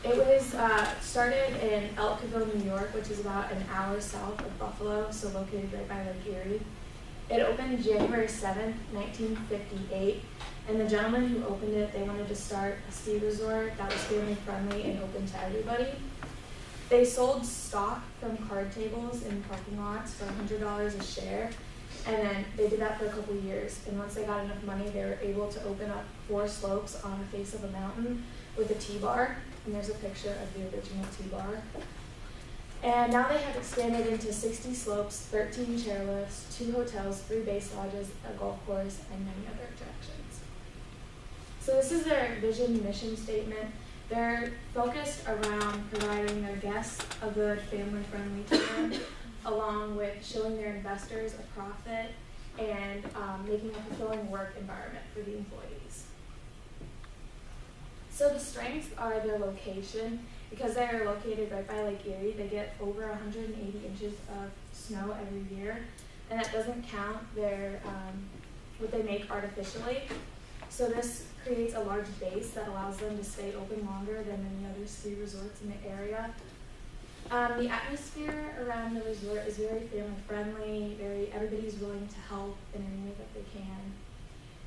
It was started in Elkville, New York, which is about an hour south of Buffalo, so located right by Lake Erie. It opened January 7th, 1958, and the gentleman who opened it, they wanted to start a ski resort that was family friendly and open to everybody. They sold stock from card tables in parking lots for $100 a share, and then they did that for a couple years. And once they got enough money, they were able to open up 4 slopes on the face of a mountain with a T-bar, and there's a picture of the original T-bar. And now they have expanded into 60 slopes, 13 chairlifts, 2 hotels, 3 base lodges, a golf course, and many other attractions. So this is their vision mission statement. They're focused around providing their guests a good family-friendly time, along with showing their investors a profit and making a fulfilling work environment for the employees. So the strengths are their location. Because they are located right by Lake Erie, they get over 180 inches of snow every year, and that doesn't count their what they make artificially. So this creates a large base that allows them to stay open longer than many other ski resorts in the area. The atmosphere around the resort is very family friendly. Everybody's willing to help in any way that they can.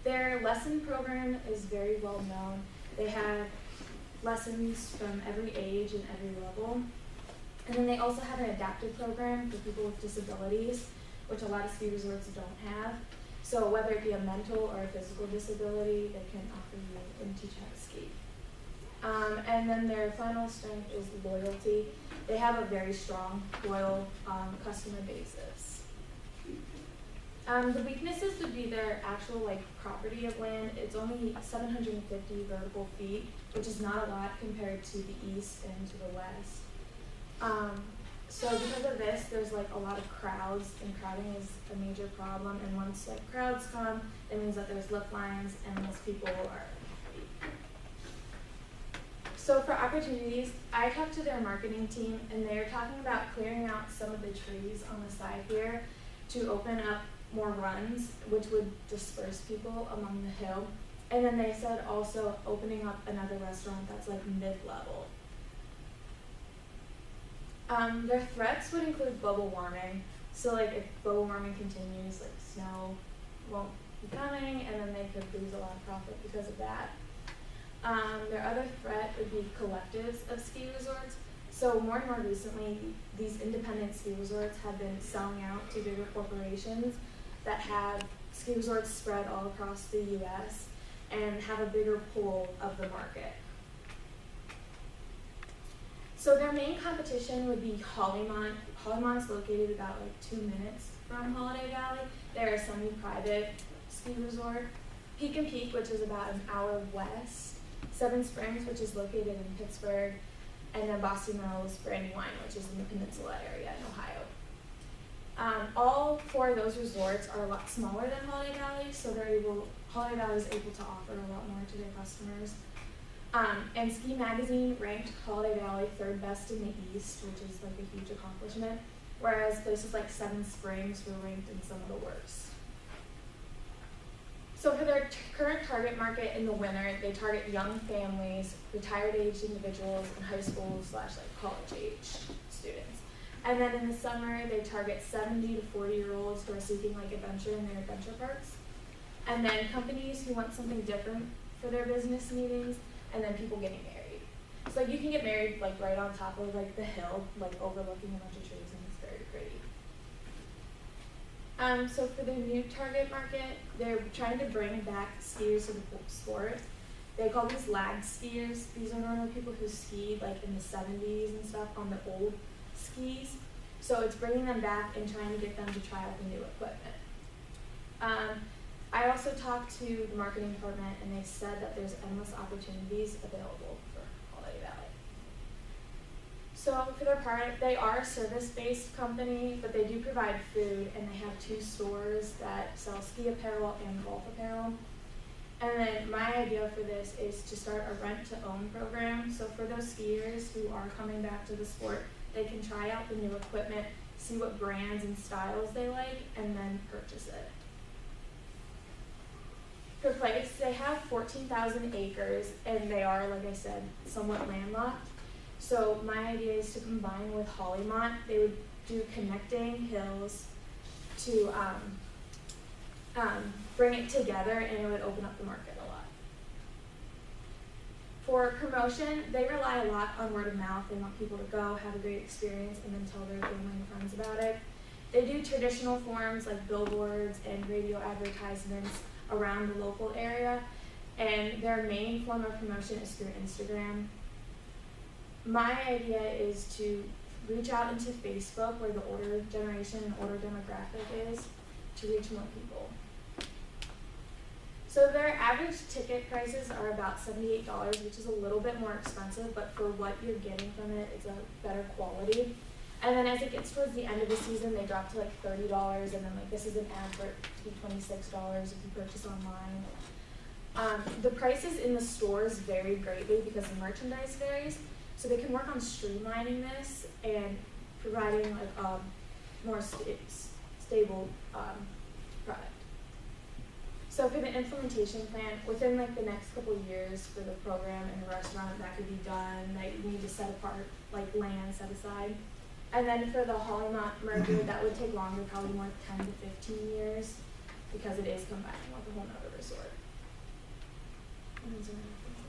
Their lesson program is very well known. They have lessons from every age and every level. And then they also have an adaptive program for people with disabilities, which a lot of ski resorts don't have. So whether it be a mental or a physical disability, they can offer you and teach how to ski. And then their final strength is loyalty. They have a very strong, loyal customer basis. The weaknesses would be their actual property of land. It's only 750 vertical feet, which is not a lot compared to the east and to the west. So because of this, there's a lot of crowds, and crowding is a major problem. And once crowds come, it means that there's lift lines and most people are. So for opportunities, I talked to their marketing team, and they're talking about clearing out some of the trees on the side here to open up more runs, which would disperse people among the hill. And then they said also opening up another restaurant that's mid-level. Their threats would include global warming. So if global warming continues, snow won't be coming, and then they could lose a lot of profit because of that. Their other threat would be collectives of ski resorts. So more and more recently, these independent ski resorts have been selling out to bigger corporations that have ski resorts spread all across the U.S. and have a bigger pool of the market. So their main competition would be Hollymont. Hollymont's located about 2 minutes from Holiday Valley. They're a semi-private ski resort. Peak and Peak, which is about an hour west. Seven Springs, which is located in Pittsburgh. And then Boston Mills Brandywine, which is in the Peninsula area in Ohio. All 4 of those resorts are a lot smaller than Holiday Valley, so Holiday Valley is able to offer a lot more to their customers. And Ski Magazine ranked Holiday Valley 3rd best in the East, which is a huge accomplishment, whereas places like Seven Springs were ranked in some of the worst. So for their current target market in the winter, they target young families, retired-aged individuals, and high school/college-age students. And then in the summer, they target 70 to 40-year-olds who are seeking adventure in their adventure parks. And then companies who want something different for their business meetings, and then people getting married. So you can get married right on top of the hill, overlooking a bunch of trees, and it's very pretty. So for the new target market, they're trying to bring back skiers to the sport. They call these lag skiers. These are normally people who skied in the 70s and stuff on the old skis. So it's bringing them back and trying to get them to try out the new equipment. I also talked to the marketing department, and they said that there's endless opportunities available for Holiday Valley. So for their part, they are a service-based company, but they do provide food, and they have 2 stores that sell ski apparel and golf apparel. And then my idea for this is to start a rent-to-own program. So for those skiers who are coming back to the sport, they can try out the new equipment, see what brands and styles they like, and then purchase it. For place, they have 14,000 acres, and they are, like I said, somewhat landlocked. So my idea is to combine with Hollymont. They would do connecting hills to bring it together, and it would open up the market a lot. For promotion, they rely a lot on word of mouth. They want people to go, have a great experience, and then tell their family and friends about it. They do traditional forms like billboards and radio advertisements around the local area, and their main form of promotion is through Instagram. My idea is to reach out into Facebook, where the order generation and order demographic is, to reach more people. So their average ticket prices are about $78, which is a little bit more expensive, but for what you're getting from it, it's a better quality. And then as it gets towards the end of the season, they drop to like $30, and then like this is an ad for it to be $26 if you purchase online. The prices in the stores vary greatly because the merchandise varies, so they can work on streamlining this and providing like a more stable product. So for the implementation plan, within like the next couple of years for the program and the restaurant, that could be done. That you need to set apart like land set aside. And then for the Hollymont merger, that would take longer, probably more 10 to 15 years, because it is combining with a whole nother resort. And those are my things.